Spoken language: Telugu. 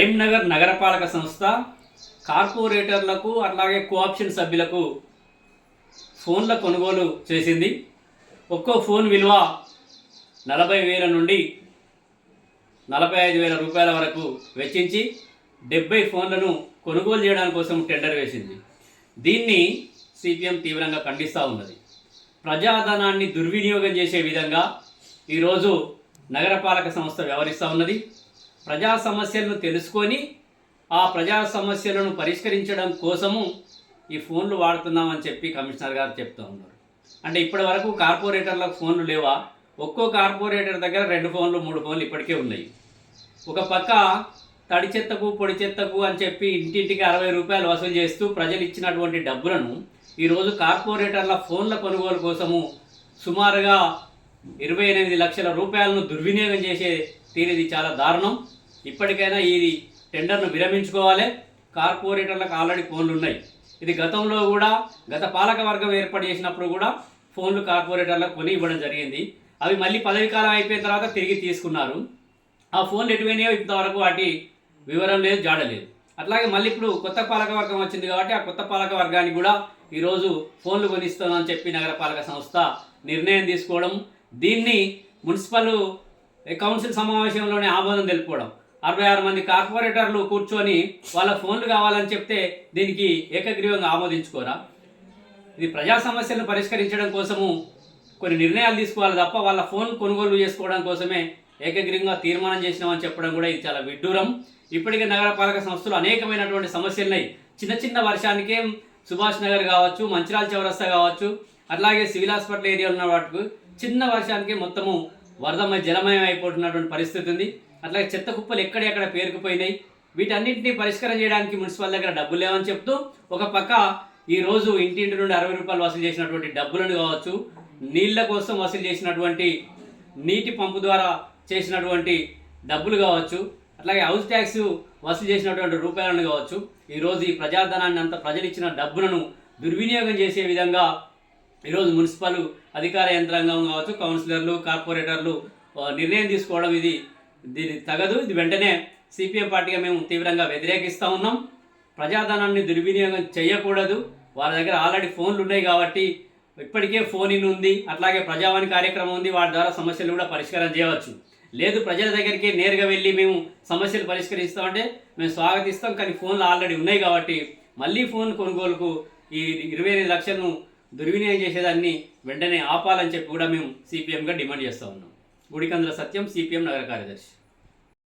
కరీంనగర్ నగరపాలక సంస్థ కార్పొరేటర్లకు అట్లాగే కోఆప్షన్ సభ్యులకు ఫోన్ల కొనుగోలు చేసింది. ఒక్కో ఫోన్ విలువ 40,000 నుండి 45,000 రూపాయల వరకు వెచ్చించి 70 ఫోన్లను కొనుగోలు చేయడానికి కోసం టెండర్ వేసింది. దీన్ని సిపిఎం తీవ్రంగా ఖండిస్తూ ఉన్నది. ప్రజాధనాన్ని దుర్వినియోగం చేసే విధంగా ఈరోజు నగరపాలక సంస్థ వ్యవహరిస్తూ ఉన్నది. ప్రజా సమస్యలను తెలుసుకొని ఆ ప్రజా సమస్యలను పరిష్కరించడం కోసము ఈ ఫోన్లు వాడుతున్నామని చెప్పి కమిషనర్ గారు చెప్తూ ఉన్నారు. అంటే ఇప్పటి వరకు కార్పొరేటర్లకు ఫోన్లు లేవా? ఒక్కో కార్పొరేటర్ దగ్గర 2 ఫోన్లు 3 ఫోన్లు ఇప్పటికే ఉన్నాయి. ఒక పక్క తడి చెత్తకు పొడి చెత్తకు అని చెప్పి ఇంటింటికి 60 రూపాయలు వసూలు చేస్తూ ప్రజలు ఇచ్చినటువంటి డబ్బులను ఈరోజు కార్పొరేటర్ల ఫోన్ల కొనుగోలు కోసము సుమారుగా 28 లక్షల రూపాయలను దుర్వినియోగం చేసే తీరిది చాలా దారుణం. ఇప్పటికైనా ఈ టెండర్ను విరమించుకోవాలి. కార్పొరేటర్లకు ఆల్రెడీ ఫోన్లు ఉన్నాయి. ఇది గతంలో కూడా గత పాలక వర్గం ఏర్పాటు చేసినప్పుడు కూడా ఫోన్లు కార్పొరేటర్లకు కొని ఇవ్వడం జరిగింది. అవి మళ్ళీ పదవి కాలం అయిపోయిన తర్వాత తిరిగి తీసుకున్నారు. ఆ ఫోన్లు ఎటువైనాయో ఇంతవరకు వాటి వివరం లేదు, జాడలేదు. అట్లాగే మళ్ళీ ఇప్పుడు కొత్త పాలక వర్గం వచ్చింది కాబట్టి ఆ కొత్త పాలక వర్గానికి కూడా ఈరోజు ఫోన్లు కొనిస్తామని చెప్పి నగరపాలక సంస్థ నిర్ణయం తీసుకోవడం, దీన్ని మున్సిపల్ కౌన్సిల్ సమావేశంలోనే ఆమోదం తెలుపుకోవడం, 66 మంది కార్పొరేటర్లు కూర్చొని వాళ్ళ ఫోన్లు కావాలని చెప్తే దీనికి ఏకగ్రీవంగా ఆమోదించుకోరా? ఇది ప్రజా సమస్యలను పరిష్కరించడం కోసము కొన్ని నిర్ణయాలు తీసుకోవాలి తప్ప వాళ్ళ ఫోన్ కొనుగోలు చేసుకోవడం కోసమే ఏకగ్రీవంగా తీర్మానం చేసినామని చెప్పడం కూడా ఇది చాలా విడ్డూరం. ఇప్పటికే నగరపాలక సంస్థలు అనేకమైనటువంటి సమస్యలు ఉన్నాయి. చిన్న చిన్న వర్షానికే సుభాష్ నగర్ కావచ్చు, మంచిరాల చౌరస్తా కావచ్చు, అట్లాగే సివిల్ హాస్పిటల్ ఏరియాలో ఉన్న వాటికి చిన్న వర్షానికే మొత్తము వరదమయ జలమయం అయిపోతున్నటువంటి పరిస్థితి ఉంది. అట్లాగే చెత్త కుప్పలు ఎక్కడెక్కడ పేరుకుపోయినాయి. వీటన్నింటినీ పరిష్కారం చేయడానికి మున్సిపల్ దగ్గర డబ్బులు లేవని చెప్తూ ఒక పక్క ఈరోజు ఇంటింటి నుండి 60 రూపాయలు వసూలు చేసినటువంటి డబ్బులను కావచ్చు, నీళ్ల కోసం వసూలు చేసినటువంటి నీటి పంపు ద్వారా చేసినటువంటి డబ్బులు కావచ్చు, అట్లాగే హౌస్ ట్యాక్స్ వసూలు చేసినటువంటి రూపాయలను కావచ్చు, ఈరోజు ఈ ప్రజాధనాన్ని అంతా ప్రజలు ఇచ్చిన డబ్బులను దుర్వినియోగం చేసే విధంగా ఈరోజు మున్సిపల్ అధికార యంత్రాంగం కావచ్చు, కౌన్సిలర్లు, కార్పొరేటర్లు నిర్ణయం తీసుకోవడం దీని తగదు. ఇది వెంటనే సిపిఎం పార్టీగా మేము తీవ్రంగా వ్యతిరేకిస్తూ ఉన్నాం. ప్రజాధనాన్ని దుర్వినియోగం చేయకూడదు. వాళ్ళ దగ్గర ఆల్రెడీ ఫోన్లు ఉన్నాయి కాబట్టి ఇప్పటికే ఫోన్ ఇన్ ఉంది, అట్లాగే ప్రజావాణి కార్యక్రమం ఉంది, వాటి ద్వారా సమస్యలు కూడా పరిష్కారం చేయవచ్చు. లేదు ప్రజల దగ్గరికి నేరుగా వెళ్ళి మేము సమస్యలు పరిష్కరిస్తామంటే మేము స్వాగతిస్తాం. కానీ ఫోన్లు ఆల్రెడీ ఉన్నాయి కాబట్టి మళ్ళీ ఫోన్ కొనుగోలుకు ఈ 28 లక్షలను దుర్వినియోగం చేసేదాన్ని వెంటనే ఆపాలని చెప్పి కూడా మేము సిపిఎంగా డిమాండ్ చేస్తూ ఉన్నాం. గుడికందుల సత్యం, సిపిఎం నగర కార్యదర్శి.